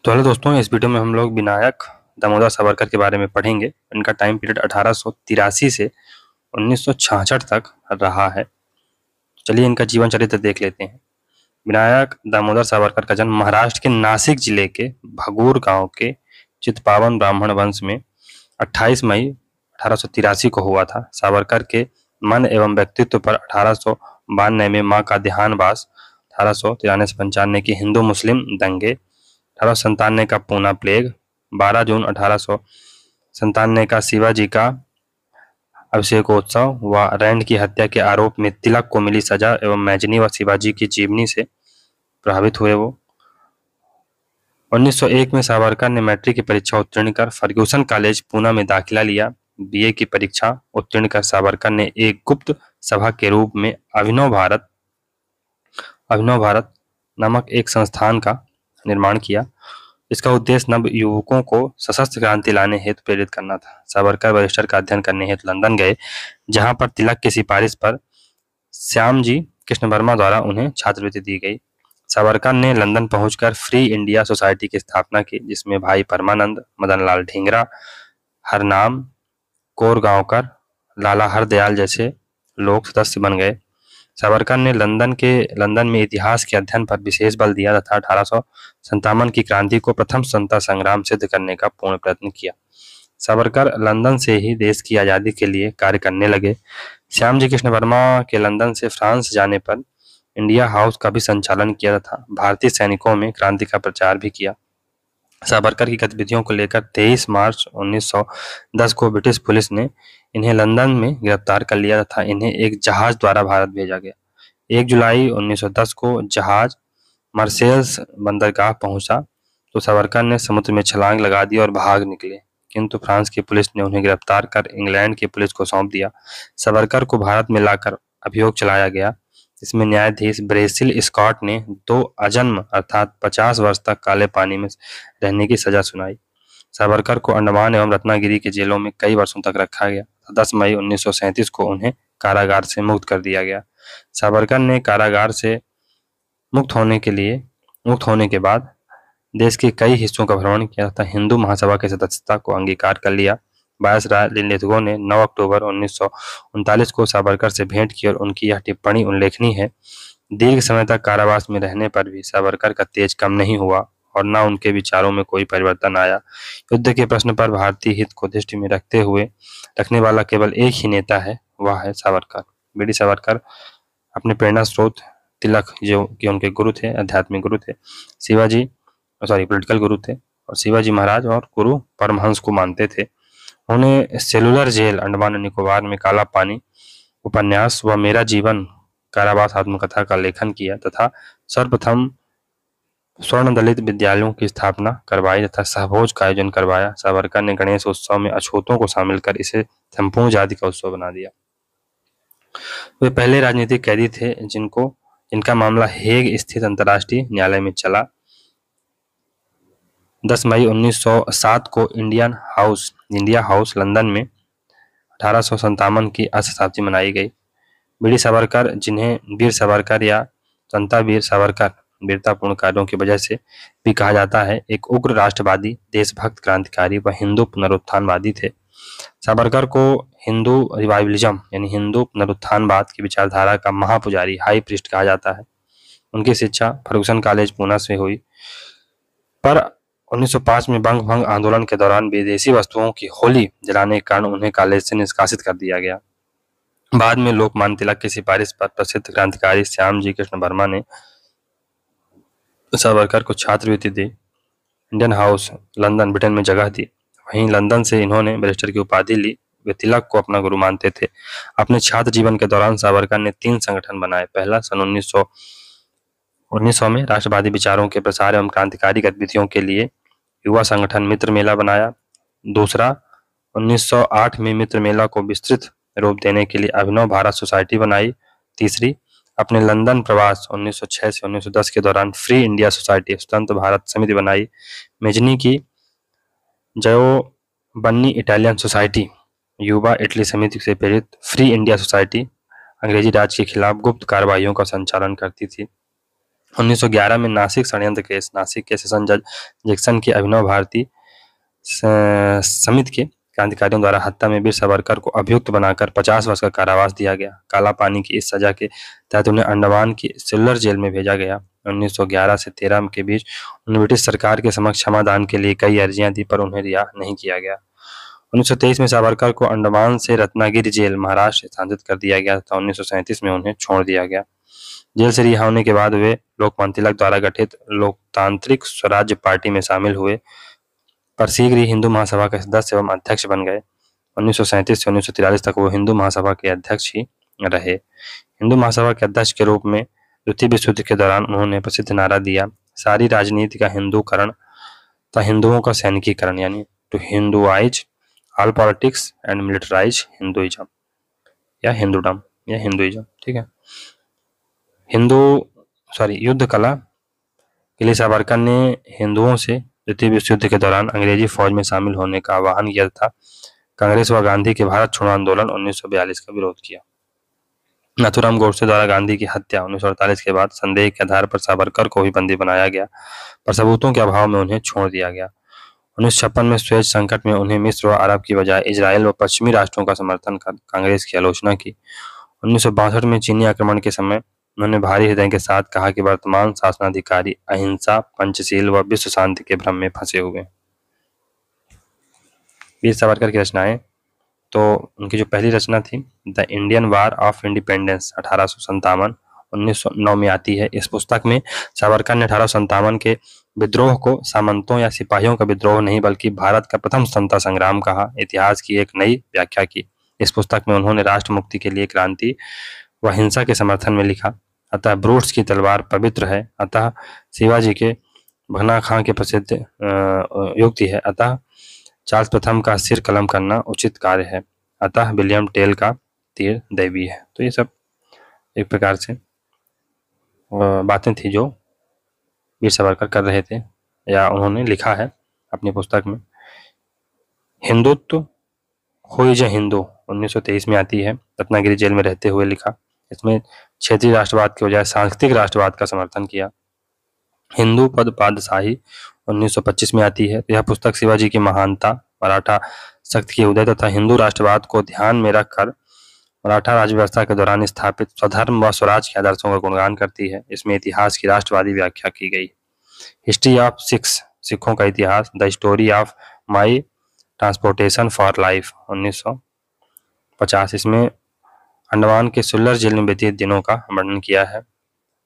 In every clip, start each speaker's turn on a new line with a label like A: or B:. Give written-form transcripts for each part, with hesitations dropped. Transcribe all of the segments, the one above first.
A: तो हेलो दोस्तों, इस वीडियो में हम लोग विनायक दामोदर सावरकर के बारे में पढ़ेंगे। इनका टाइम पीरियड 1883 से 1966 तक रहा है। चलिए इनका जीवन चरित्र देख लेते हैं। विनायक दामोदर सावरकर का जन्म महाराष्ट्र के नासिक जिले के भगूर गांव के चित्पावन ब्राह्मण वंश में 28 मई 1883 को हुआ था। सावरकर के मन एवं व्यक्तित्व पर 1892 में मां का देहांतवास, 1893 से 95 की हिंदू मुस्लिम दंगे, 1897 का पूना प्लेग, 12 जून 1897 का शिवाजी का अभिषेकोत्सव व रैंड की हत्या के आरोप में तिलक को मिली सजा एवं मैजनी व शिवाजी की जीवनी से प्रभावित हुए वो। 1901 में सावरकर ने मैट्रिक की परीक्षा उत्तीर्ण कर फर्ग्यूसन कॉलेज पूना में दाखिला लिया। बीए की परीक्षा उत्तीर्ण कर सावरकर ने एक गुप्त सभा के रूप में अभिनव भारत नामक एक संस्थान का निर्माण किया। इसका उद्देश्य नव युवकों को सशस्त्र क्रांति लाने हेतु प्रेरित करना था। सावरकर बैरिस्टर का अध्ययन करने हेतु लंदन गए, जहां पर तिलक की सिफारिश पर श्यामजी कृष्ण वर्मा द्वारा उन्हें छात्रवृत्ति दी गई। सावरकर ने लंदन पहुंचकर फ्री इंडिया सोसाइटी की स्थापना की, जिसमें भाई परमानंद, मदनलाल ढींगरा, हरनाम कोरगांवकर, लाला हरदयाल जैसे लोग सदस्य बन गए। सावरकर ने लंदन में इतिहास के अध्ययन पर विशेष बल दिया तथा 1857 की क्रांति को प्रथम स्वतंत्रता संग्राम सिद्ध करने का पूर्ण प्रयत्न किया। सावरकर लंदन से ही देश की आजादी के लिए कार्य करने लगे। श्यामजी कृष्ण वर्मा के लंदन से फ्रांस जाने पर इंडिया हाउस का भी संचालन किया तथा भारतीय सैनिकों में क्रांति का प्रचार भी किया। सावरकर की गतिविधियों को लेकर 23 मार्च 1910 को ब्रिटिश पुलिस ने इन्हें लंदन में गिरफ्तार कर लिया तथा इन्हें एक जहाज द्वारा भारत भेजा गया। 1 जुलाई 1910 को जहाज मार्सेल्स बंदरगाह पहुंचा तो सावरकर ने समुद्र में छलांग लगा दी और भाग निकले, किंतु फ्रांस की पुलिस ने उन्हें गिरफ्तार कर इंग्लैंड की पुलिस को सौंप दिया। सावरकर को भारत में लाकर अभियोग चलाया गया। इसमें न्यायाधीश ब्रेसिल स्कॉट ने 2 अजन्म अर्थात 50 वर्ष तक काले पानी में रहने की सजा सुनाई। सावरकर को अंडमान एवं रत्नागिरी के जेलों में कई वर्षों तक रखा गया। 10 मई 1937 को उन्हें कारागार से मुक्त कर दिया गया। सावरकर ने कारागार से मुक्त होने के बाद देश के कई हिस्सों का भ्रमण किया तथा हिंदू महासभा की सदस्यता को अंगीकार कर लिया। वायसराय लिनलिथगो ने 9 अक्टूबर 1939 को सावरकर से भेंट की और उनकी यह टिप्पणी उल्लेखनीय है। दीर्घ समय तक कारावास में रहने पर भी सावरकर का तेज कम नहीं हुआ और न उनके विचारों में कोई परिवर्तन आया। युद्ध के प्रश्न पर भारतीय हित को दृष्टि में रखने वाला केवल एक ही नेता है, वह है सावरकर। बीडी सावरकर अपने प्रेरणा स्रोत तिलक, जो कि उनके गुरु थे, आध्यात्मिक गुरु थे, पॉलिटिकल गुरु थे, और शिवाजी महाराज और गुरु परमहंस को मानते थे। उन्होंने सेलुलर जेल अंडमान और निकोबार में काला पानी उपन्यास व मेरा जीवन कारावास आत्मकथा का लेखन किया तथा सर्वप्रथम स्वर्ण दलित विद्यालयों की स्थापना करवाई तथा सहभोज का आयोजन करवाया। सावरकर ने गणेश उत्सव में अछूतों को शामिल कर इसे संपूर्ण जाति का उत्सव बना दिया। वे पहले राजनीतिक कैदी थे जिनका मामला हेग स्थित अंतर्राष्ट्रीय न्यायालय में चला। 10 मई 1907 को इंडिया हाउस लंदन में 1857 की शताब्दी मनाई गई। बीडी सावरकर, जिन्हें वीर सावरकर या जनता वीर सावरकर वीरतापूर्ण कार्यों की वजह से भी कहा जाता है, एक उग्र राष्ट्रवादी, देशभक्त, क्रांतिकारी व हिंदू पुनरुत्थानवादी थे। सावरकर को हिंदू रिवाइवलिज्म यानी हिंदू पुनरुत्थानवाद की विचारधारा का महापुजारी, हाई प्रीस्ट कहा जाता है। उनकी शिक्षा फर्गुसन कॉलेज पूना से हुई, पर 1905 में बंग भंग आंदोलन के दौरान विदेशी वस्तुओं की होली जलाने के कारण उन्हें कॉलेज से निष्कासित कर दिया गया। बाद में लोकमान्य तिलक की सिफारिश पर प्रसिद्ध क्रांतिकारी श्यामजी कृष्ण वर्मा ने सावरकर को छात्रवृत्ति दी। इंडियन हाउस लंदन, ब्रिटेन में जगह दी। वहीं लंदन से इन्होंने बैरिस्टर की उपाधि ली। वे तिलक को अपना गुरु मानते थे। अपने छात्र जीवन के दौरान सावरकर ने 3 संगठन बनाए। पहला सन 1900 में राष्ट्रवादी विचारों के प्रसार एवं क्रांतिकारी गतिविधियों के लिए युवा संगठन मित्र मेला बनाया। दूसरा 1908 में मित्र मेला को विस्तृत रूप देने के लिए अभिनव भारत सोसाइटी बनाई। तीसरी, अपने लंदन प्रवास 1906 से 1910 के दौरान फ्री इंडिया सोसाइटी स्वतंत्र भारत समिति बनाई। मेजनी की जयोबन्नी इटालियन सोसाइटी युवा इटली समिति से प्रेरित फ्री इंडिया सोसाइटी अंग्रेजी राज के खिलाफ गुप्त कार्रवाइयों का संचालन करती थी। 1911 में नासिक षड्यंत्र केस, नासिक के सेशन जज जैक्सन की अभिनव भारतीय समिति के क्रांतिकारियों द्वारा हत्या में वीर सावरकर को अभियुक्त बनाकर 50 वर्ष का कारावास दिया गया। काला पानी की इस सजा के तहत उन्हें अंडमान की सिल्वर जेल में भेजा गया। 1911 से 13 के बीच उन्हें ब्रिटिश सरकार के समक्ष क्षमादान के लिए कई अर्जियां दी, पर उन्हें रिहा नहीं किया गया। 1923 में सावरकर को अंडमान से रत्नागिरी जेल महाराष्ट्र स्थानांतरित कर दिया गया तथा 1937 में उन्हें छोड़ दिया गया। जेल से रिहा होने के बाद वे लोकमान्य तिलक द्वारा गठित लोकतांत्रिक स्वराज्य पार्टी में शामिल हुए, पर शीघ्र ही हिंदू महासभा के सदस्य एवं अध्यक्ष बन गए। 1937 से 1943 तक वो हिंदू महासभा के अध्यक्ष ही रहे। हिंदू महासभा के अध्यक्ष के रूप में द्वितीय विश्व युद्ध के दौरान उन्होंने प्रसिद्ध नारा दिया, सारी राजनीति का हिंदूकरण तथा हिंदुओं का सैनिकीकरण, यानी to Hinduised all politics and militarise Hinduism या हिंदुइज्म। ठीक है। युद्ध कला के लिए सावरकर ने हिंदुओं से द्वितीय विश्व युद्ध के दौरान अंग्रेजी फौज में शामिल होने का आह्वान किया था। कांग्रेस व गांधी के भारत छोड़ो आंदोलन 1942 का विरोध किया। नाथूराम गोडसे द्वारा गांधी की हत्या 1948 के बाद संदेह के आधार पर सावरकर को भी बंदी बनाया गया, पर सबूतों के अभाव में उन्हें छोड़ दिया गया। 1956 में सुएज संकट में उन्हें मिस्र व अरब की बजाय इजराइल व पश्चिमी राष्ट्रों का समर्थन कर कांग्रेस की आलोचना की। 1962 में चीनी आक्रमण के समय उन्होंने भारी हृदय के साथ कहा कि वर्तमान शासनाधिकारी अहिंसा, पंचशील व विश्व शांति के भ्रम में फंसे हुए। वीर सावरकर की रचनाएं, तो उनकी जो पहली रचना थी the Indian war of independence 1857 1909 में आती है। इस पुस्तक में सावरकर ने 1857 के विद्रोह को सामंतों या सिपाहियों का विद्रोह नहीं बल्कि भारत का प्रथम स्वतंत्रता संग्राम कहा, इतिहास की एक नई व्याख्या की। इस पुस्तक में उन्होंने राष्ट्र मुक्ति के लिए क्रांति व हिंसा के समर्थन में लिखा। अतः ब्रूट्स की तलवार पवित्र है, अतः शिवाजी के भगना खां के प्रसिद्ध युक्ति है, अतः चार्ल्स प्रथम का सिर कलम करना उचित कार्य है, अतः विलियम टेल का तीर दैवी है। तो ये सब एक प्रकार से बातें थी जो वीर सावरकर कर रहे थे या उन्होंने लिखा है अपनी पुस्तक में। हिंदुत्व हुई जो हिंदू 1923 में आती है, रत्नागिरी जेल में रहते हुए लिखा। इसमें क्षेत्रीय राष्ट्रवाद के बजाय सांस्कृतिक राष्ट्रवाद का समर्थन किया। हिंदू पद पादशाही 1925 में आती है। यह पुस्तक शिवाजी की महानता, मराठा शक्ति के उदय तथा हिंदू राष्ट्रवाद को ध्यान में रखकर मराठा राज्य व्यवस्था के दौरान स्थापित स्वधर्म व स्वराज के आदर्शों का गुणगान करती है। इसमें इतिहास की राष्ट्रवादी व्याख्या की गई। हिस्ट्री ऑफ सिक्स, सिखों का इतिहास, the story of my transportation for life 1950, इसमें अंडमान के सुल्लर जेल में व्यतीत दिनों का वर्णन किया है।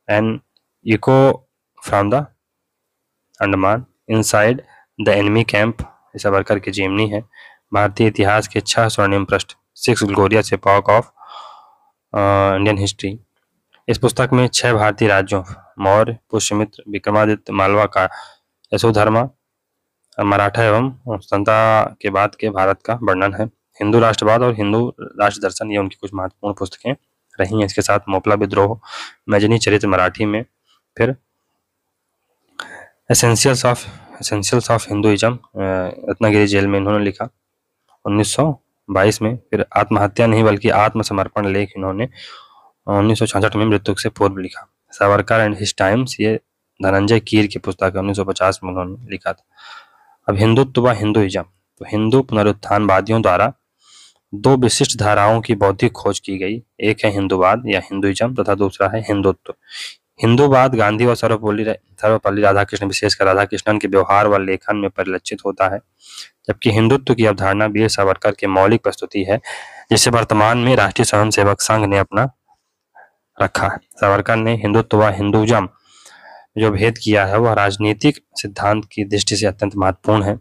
A: An echo from the Andaman, inside the enemy camp, Savarkar की जीवनी है। भारतीय इतिहास के 6 स्वर्णिम पृष्ठ, 6 glorious epoch of Indian history. इस पुस्तक में 6 भारतीय राज्यों मौर्य, पुष्यमित्र, विक्रमादित्य, मालवा का यशोधर्मा, मराठा एवं स्वतंत्रता के बाद के भारत का वर्णन है। हिंदू राष्ट्रवाद और हिंदू राष्ट्र दर्शन, ये उनकी कुछ महत्वपूर्ण पुस्तकें रही हैं। इसके साथ मोपला विद्रोह, मैजनी चरित्र मराठी में, फिर essentials of Hinduism Ratnagiri jail में इन्होंने लिखा 1922 में। फिर आत्महत्या नहीं बल्कि आत्मसमर्पण लेख इन्होंने 1966 में मृत्यु से पूर्व लिखा। सावरकर एंड हिज टाइम्स, ये धनंजय कीर की पुस्तक है, 1950 में उन्होंने लिखा था। अब हिंदुत्व व हिंदुइज्म, तो हिंदू पुनरुत्थानवादियों द्वारा 2 विशिष्ट धाराओं की बौद्धिक खोज की गई। एक है हिंदूवाद या हिंदुइज्म तथा दूसरा है हिंदुत्व। हिंदूवाद गांधी व सर्वपल्ली राधाकृष्णन, विशेषकर राधाकृष्णन के व्यवहार व लेखन में परिलक्षित होता है, जबकि हिंदुत्व की अवधारणा वीर सावरकर की मौलिक प्रस्तुति है, जिसे वर्तमान में राष्ट्रीय स्वयंसेवक संघ ने अपना रखा है। सावरकर ने हिंदुत्व व हिंदुइज्म जो भेद किया है वह राजनीतिक सिद्धांत की दृष्टि से अत्यंत महत्वपूर्ण है।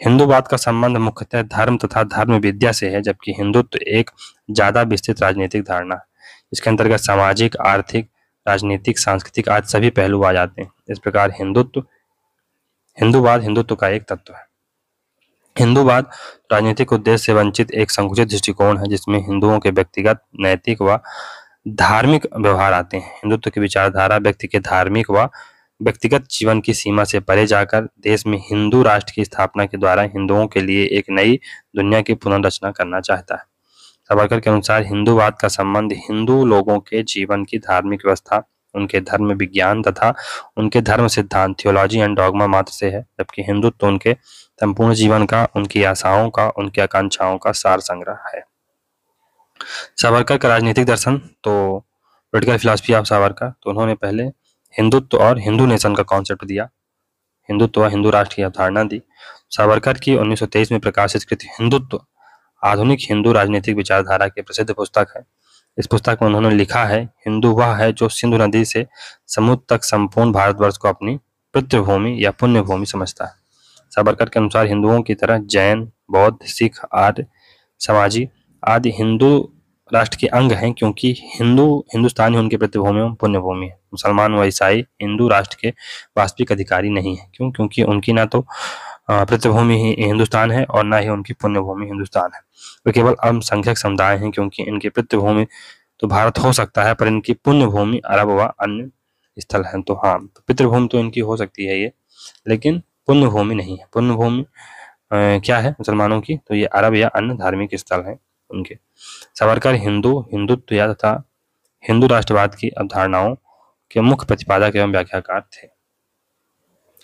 A: हिंदूवाद का संबंध मुख्यतः धर्म तथा धर्म विद्या से है, जबकि हिंदुत्व एक ज्यादा विस्तृत राजनीतिक धारणा है। इसके अंतर्गत सामाजिक, आर्थिक, राजनीतिक, सांस्कृतिक आदि सभी पहलू आ जाते हैं। इस प्रकार हिंदूवाद हिंदुत्व का एक तत्व है। हिंदूवाद राजनीतिक उद्देश्य से वंचित एक संकुचित दृष्टिकोण है, जिसमें हिंदुओं के व्यक्तिगत, नैतिक व धार्मिक व्यवहार आते हैं। हिंदुत्व की विचारधारा व्यक्ति के धार्मिक व व्यक्तिगत जीवन की सीमा से परे जाकर देश में हिंदू राष्ट्र की स्थापना के द्वारा हिंदुओं के लिए एक नई दुनिया की पुनर्रचना करना चाहता है। सावरकर के अनुसार हिंदूवाद का संबंध हिंदू लोगों के जीवन की धार्मिक व्यवस्था, उनके धर्म विज्ञान तथा उनके धर्म सिद्धांत थियोलॉजी एंड डॉगमा मात्र से है, जबकि हिंदुत्व उनके संपूर्ण जीवन का, उनकी आशाओं का, उनकी आकांक्षाओं का सार संग्रह है। सावरकर का राजनीतिक दर्शन, तो पॉलिटिकल फिलॉसफी ऑफ सावरकर, तो उन्होंने पहले हिंदुत्व और हिंदू नेशन का कॉन्सेप्ट दिया, हिंदुत्व व हिंदू राष्ट्र की अवधारणा दी। सावरकर की 1923 में प्रकाशित कृति हिंदुत्व आधुनिक हिंदू राजनीतिक विचारधारा की प्रसिद्ध पुस्तक है। इस पुस्तक में उन्होंने लिखा है, हिंदू वह है जो सिंधु नदी से समुद्र तक संपूर्ण भारतवर्ष को अपनी पितृभूमि या पुण्य भूमि समझता है। सावरकर के अनुसार हिंदुओं की तरह जैन, बौद्ध, सिख, आर्य समाजी आदि हिंदू राष्ट्र के अंग हैं, क्योंकि हिंदुस्तान ही उनकी पितृभूमि एवं पुण्य भूमि है। मुसलमान व ईसाई हिंदू राष्ट्र के वास्तविक अधिकारी नहीं है। क्यों? क्योंकि उनकी ना तो पितृभूमि ही हिंदुस्तान है और ना ही उनकी पुण्य भूमि हिंदुस्तान है। वे केवल अल्पसंख्यक समुदाय हैं, क्योंकि इनकी पितृभूमि तो भारत हो सकता है, पर इनकी पुण्य भूमि अरब व अन्य स्थल है। तो हाँ, पितृभूमि तो इनकी हो सकती है ये, लेकिन पुण्य भूमि नहीं है। पुण्य भूमि क्या है मुसलमानों की? तो ये अरब या अन्य धार्मिक स्थल हैं उनके। सावरकर हिंदुत्व या तथा हिंदू राष्ट्रवाद की अवधारणाओं के मुख्य प्रतिपादक एवं व्याख्याकार थे।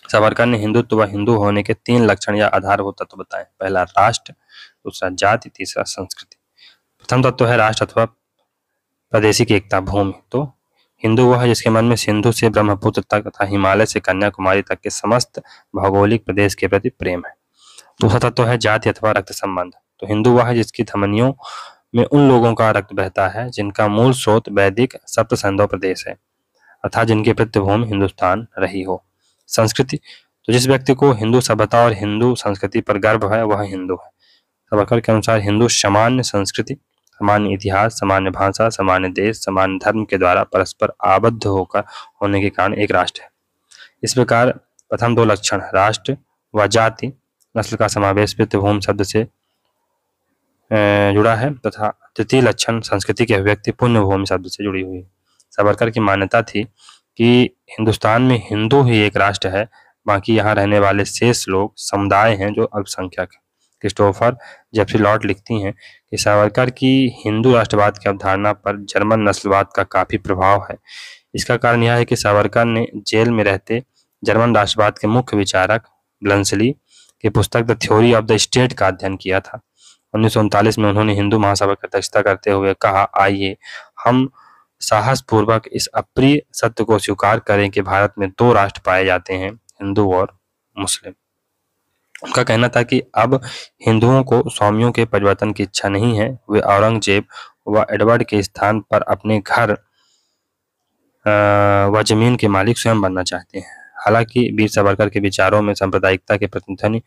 A: सावरकर ने हिंदुत्व व हिंदू होने के 3 लक्षण या आधारभूत तत्व बताए। पहला राष्ट्र, दूसरा जाति, तीसरा संस्कृति। प्रथम तत्व है राष्ट्र अथवा प्रादेशिक एकता, भूमि। तो हिंदू वह है जिसके मन में सिंधु से ब्रह्मपुत्र तक तथा हिमालय से कन्याकुमारी तक के समस्त भौगोलिक प्रदेश के प्रति प्रेम है। दूसरा तत्व है जाति अथवा रक्त संबंध। तो हिंदू वह है जिसकी धमनियों में उन लोगों का रक्त बहता है जिनका मूल स्रोत वैदिक सप्त सिंधु प्रदेश है, अर्थात जिनकी पितृभूमि हिंदुस्तान रही हो। संस्कृति, तो जिस व्यक्ति को हिंदू सभ्यता और हिंदू संस्कृति पर गर्व है वह हिंदू है। सावरकर के अनुसार हिंदू सामान्य संस्कृति, सामान्य इतिहास, सामान्य भाषा, सामान्य देश, सामान्य धर्म के द्वारा परस्पर आबद्ध होकर होने के कारण एक राष्ट्र है। इस प्रकार प्रथम 2 लक्षण राष्ट्र व जाति, नस्ल का समावेश पितृभूमि शब्द से जुड़ा है, तथा तृतीय लक्षण संस्कृति की अभिव्यक्ति पुण्य भूमि शब्द से जुड़ी हुई है। सावरकर की मान्यता थी कि हिंदुस्तान में हिंदू ही एक राष्ट्र है, बाकी यहाँ रहने वाले शेष लोग समुदाय हैं जो अल्पसंख्यक है। क्रिस्टोफर जेफरी लॉर्ड लिखती हैं कि सावरकर की हिंदू राष्ट्रवाद की अवधारणा पर जर्मन नस्लवाद का काफी प्रभाव है। इसका कारण यह है कि सावरकर ने जेल में रहते जर्मन राष्ट्रवाद के मुख्य विचारक ब्लंसली की पुस्तक the theory of the state का अध्ययन किया था। 1939 में उन्होंने हिंदू महासभा की अध्यक्षता करते हुए कहा, आइए हम साहसपूर्वक इस अप्रिय सत्य को स्वीकार करें कि भारत में 2 राष्ट्र पाए जाते हैं, हिंदू और मुस्लिम। उनका कहना था कि अब हिंदुओं को स्वामियों के परिवर्तन की इच्छा नहीं है, वे औरंगजेब व एडवर्ड के स्थान पर अपने घर व जमीन के मालिक स्वयं बनना चाहते हैं। हालांकि वीर सावरकर के विचारों में सांप्रदायिकता की प्रतिध्वनि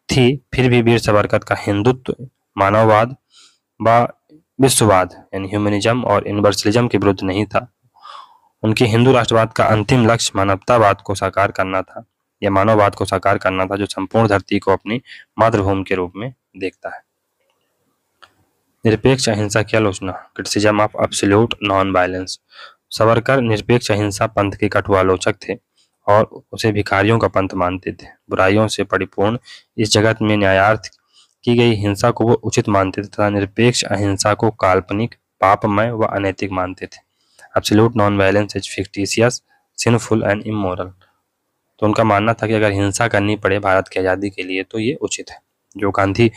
A: थी, फिर भी वीर सावरकर का हिंदुत्व मानववाद व विश्ववाद यानी ह्यूमनिज्म और यूनिवर्सलिज्म के विरुद्ध नहीं था। उनके हिंदू राष्ट्रवाद का अंतिम लक्ष्य मानवतावाद को साकार करना था, या मानववाद को साकार करना था, जो संपूर्ण धरती को अपनी मातृभूमि के रूप में देखता है। निरपेक्ष अहिंसा की आलोचना, criticism of absolute non violence. Savarkar निरपेक्ष अहिंसा पंथ के कटु आलोचक थे और उसे भिखारियों का पंथ मानते थे। बुराइयों से परिपूर्ण इस जगत में न्यायार्थ की गई हिंसा को वो उचित मानते थे तथा निरपेक्ष अहिंसा को काल्पनिक, पापमय व अनैतिक मानते थे। Absolute non violence is fictitious, sinful and immoral. तो उनका मानना था कि अगर हिंसा करनी पड़े भारत की आज़ादी के लिए तो ये उचित है। जो गांधी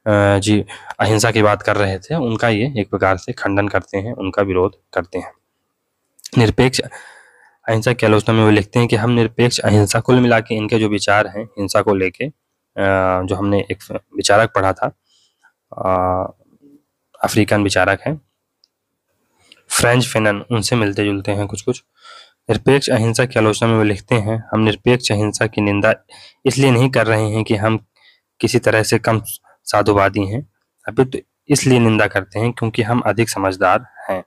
A: जी अहिंसा की बात कर रहे थे, उनका ये एक प्रकार से खंडन करते हैं, उनका विरोध करते हैं। निरपेक्ष अहिंसा की आलोचना में वो लिखते हैं कि हम निरपेक्ष अहिंसा, कुल मिला के इनके जो विचार हैं हिंसा को लेके, जो हमने एक विचारक पढ़ा था, अफ्रीकन विचारक हैं फ्रेंच फेनन, उनसे मिलते जुलते हैं कुछ कुछ। निरपेक्ष अहिंसा की आलोचना में वो लिखते हैं, हम निरपेक्ष अहिंसा की निंदा इसलिए नहीं कर रहे हैं कि हम किसी तरह से कम साधुवादी हैं, अभी तो इसलिए निंदा करते हैं क्योंकि हम अधिक समझदार हैं।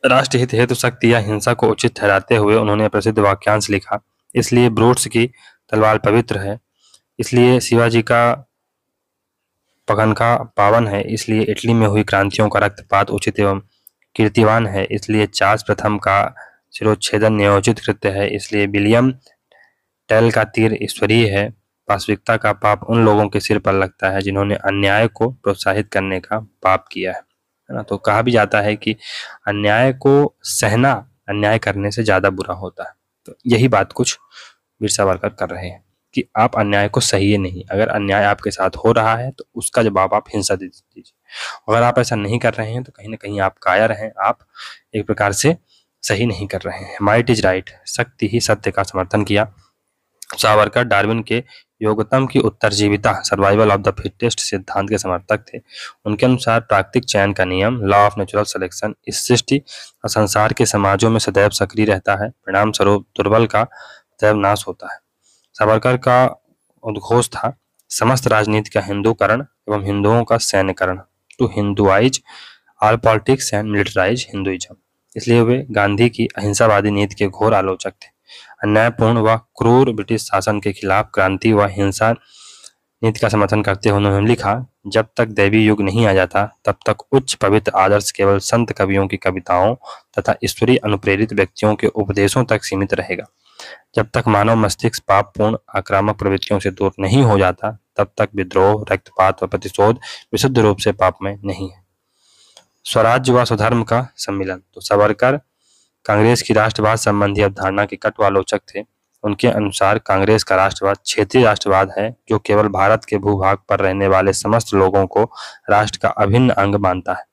A: राष्ट्रहित हेतु शक्ति या हिंसा को उचित ठहराते हुए उन्होंने प्रसिद्ध वाक्यांश लिखा, इसलिए ब्रूट्स की तलवार पवित्र है, इसलिए शिवाजी का पगनखा पावन है, इसलिए इटली में हुई क्रांतियों का रक्तपात उचित एवं कीर्तिवान है, इसलिए चार्ल्स प्रथम का शिरोच्छेदन नियोजित कृत्य है, इसलिए विलियम टेल का तीर ईश्वरीय है। पाशविकता का पाप उन लोगों के सिर पर लगता है जिन्होंने अन्याय को प्रोत्साहित करने का पाप किया है ना। तो कहा भी जाता है कि अन्याय को सहना अन्याय करने से ज्यादा बुरा होता है। तो यही बात कुछ वीर सावरकर कर रहे हैं कि आप अन्याय को सहिए नहीं। अगर अन्याय आपके साथ हो रहा है तो उसका जवाब आप हिंसा दे दीजिए। अगर आप ऐसा नहीं कर रहे हैं तो कहीं ना कहीं आप कायर हैं, आप एक प्रकार से सही नहीं कर रहे हैं। माइट इज राइट, शक्ति ही सत्य का समर्थन किया। सावरकर डार्विन के योग्यतम की उत्तरजीविता, सर्वाइवल ऑफ द फिटेस्ट सिद्धांत के समर्थक थे। उनके अनुसार प्राकृतिक चयन का नियम, लॉ ऑफ नेचुरल सिलेक्शन, इस सृष्टि और संसार के समाजों में सदैव सक्रिय रहता है। परिणाम स्वरूप दुर्बल का सदैव नाश होता है। सावरकर का उद्घोष था समस्त राजनीति का हिंदूकरण एवं हिंदुओं का सैन्यकरण, to Hinduised all politics and militarise Hinduism. इसलिए वे गांधी की अहिंसावादी नीति के घोर आलोचक थे। अन्यायपूर्ण व क्रूर ब्रिटिश शासन के खिलाफ क्रांति व हिंसा नीति का समर्थन करते हुए उन्होंने लिखा, जब तक दैवी युग नहीं आ जाता तब तक उच्च पवित्र आदर्श केवल संत कवियों की कविताओं तथा ईश्वरीय अनुप्रेरित व्यक्तियों के उपदेशों तक सीमित रहेगा। जब तक मानव मस्तिष्क पापपूर्ण आक्रामक प्रवृत्तियों से दूर नहीं हो जाता तब तक विद्रोह, रक्तपात व प्रतिशोध विशुद्ध रूप से पापमय नहीं है। स्वराज्य व स्वधर्म का सम्मिलन। तो सावरकर कांग्रेस की राष्ट्रवाद संबंधी अवधारणा के कटु आलोचक थे। उनके अनुसार कांग्रेस का राष्ट्रवाद क्षेत्रीय राष्ट्रवाद है जो केवल भारत के भूभाग पर रहने वाले समस्त लोगों को राष्ट्र का अभिन्न अंग मानता है,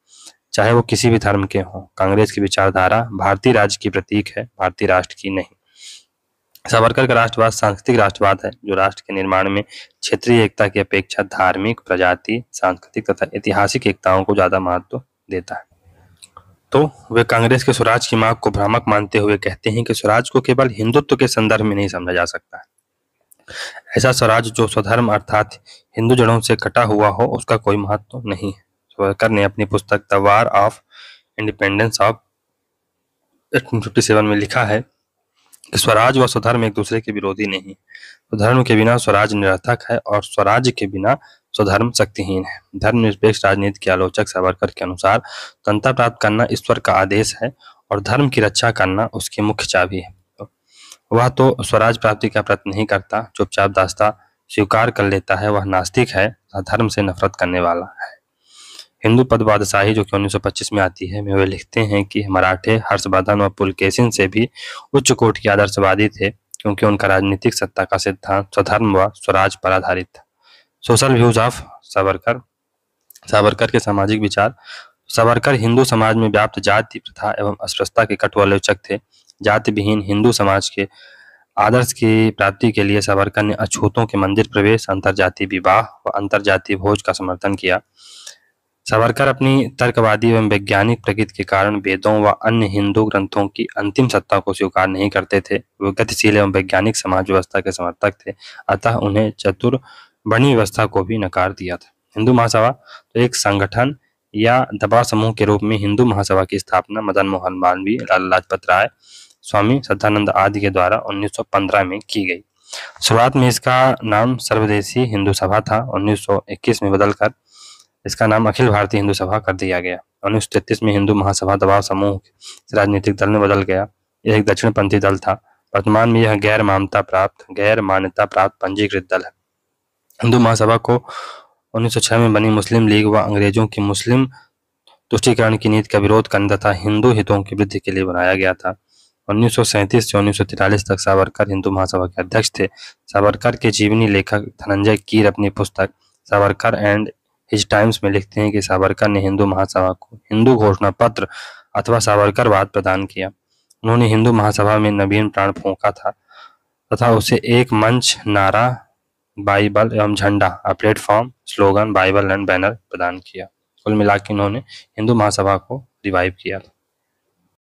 A: चाहे वो किसी भी धर्म के हों। कांग्रेस की विचारधारा भारतीय राज्य की प्रतीक है, भारतीय राष्ट्र की नहीं। सावरकर का राष्ट्रवाद सांस्कृतिक राष्ट्रवाद है जो राष्ट्र के निर्माण में क्षेत्रीय एकता की अपेक्षा धार्मिक, प्रजाति, सांस्कृतिक तथा ऐतिहासिक एकताओं को ज्यादा महत्व देता है। तो वे कांग्रेस के स्वराज की मांग को भ्रामक मानते हुए कहते हैं कि स्वराज को केवल हिंदुत्व के संदर्भ में नहीं समझा जा सकता है। ऐसा स्वराज जो स्वधर्म अर्थात हिंदू जड़ों से कटा हुआ हो उसका कोई महत्व नहीं है। सावरकर ने अपनी पुस्तक the war of independence of 1857 में लिखा है कि स्वराज व स्वधर्म एक दूसरे के विरोधी नहीं। स्वधर्म के बिना स्वराज निरर्थक है और स्वराज के बिना स्वधर्म शक्तिहीन है। धर्मनिरपेक्ष राजनीति के आलोचक सावरकर के अनुसार स्वतंत्रता प्राप्त करना ईश्वर का आदेश है और धर्म की रक्षा करना उसकी मुख्य चाबी है। वह तो स्वराज प्राप्ति का प्रयत्न नहीं करता, चुपचाप दास्ता स्वीकार कर लेता है, वह नास्तिक है, धर्म से नफरत करने वाला है। हिंदू पद बादशाही जो कि 1925 में आती है, में वे लिखते हैं कि मराठे हर्षवर्धन व पुलकेशिन से भी उच्च कोट के आदर्शवादी थे क्योंकि उनका राजनीतिक सत्ता का सिद्धांत स्वधर्म व स्वराज पर आधारित था। Social views of Savarkar. Savarkar के सामाजिक विचार। सावरकर हिंदू समाज में व्याप्त जाति प्रथा एवं अस्पृश्यता के कटु आलोचक थे। जाति विहीन हिंदू समाज के आदर्श की प्राप्ति के लिए सावरकर ने अछूतों के मंदिर प्रवेश, अंतरजातीय विवाह व अंतरजातीय भोज का समर्थन किया। सावरकर अपनी तर्कवादी एवं वैज्ञानिक प्रकृति के कारण वेदों व अन्य हिंदू ग्रंथों की अंतिम सत्ता को स्वीकार नहीं करते थे। वे गतिशील एवं वैज्ञानिक समाज व्यवस्था के समर्थक थे, अतः उन्हें चतुर्वर्णी व्यवस्था को भी नकार दिया था। हिंदू महासभा तो एक संगठन या दबाव समूह के रूप में हिंदू महासभा की स्थापना मदन मोहन मालवीय, लाला लाजपत राय, स्वामी श्रद्धानंद आदि के द्वारा 1915 में की गई। शुरुआत में इसका नाम सर्वदेशीय हिंदू सभा था। 1921 में बदलकर इसका नाम अखिल भारतीय हिंदू सभा कर दिया गया। 1933 में हिंदू महासभा दबाव समूह राजनीतिक दल में बदल गया। यह एक दक्षिणपंथी दल था। वर्तमान में यह गैर मान्यता प्राप्त पंजीकृत दल है। हिंदू महासभा को 1906 में बनी मुस्लिम लीग व अंग्रेजों की मुस्लिम तुष्टीकरण की नीति का विरोध करने तथा हिंदू हितों की वृद्धि के लिए बनाया गया था। 1937 से 1943 तक सावरकर हिंदू महासभा के अध्यक्ष थे। सावरकर के जीवनी लेखक धनंजय कीर अपनी पुस्तक सावरकर एंड हिज टाइम्स में लिखते हैं कि सावरकर ने हिंदू महासभा को हिंदू घोषणा पत्र अथवा सावरकरवाद प्रदान किया। उन्होंने हिंदू महासभा में नवीन प्राण फूंका था तथा उसे एक मंच, नारा, बाइबल एवं झंडा, platform, slogan, Bible and banner प्रदान किया। कुल मिलाकर उन्होंने हिंदू महासभा को रिवाइव किया।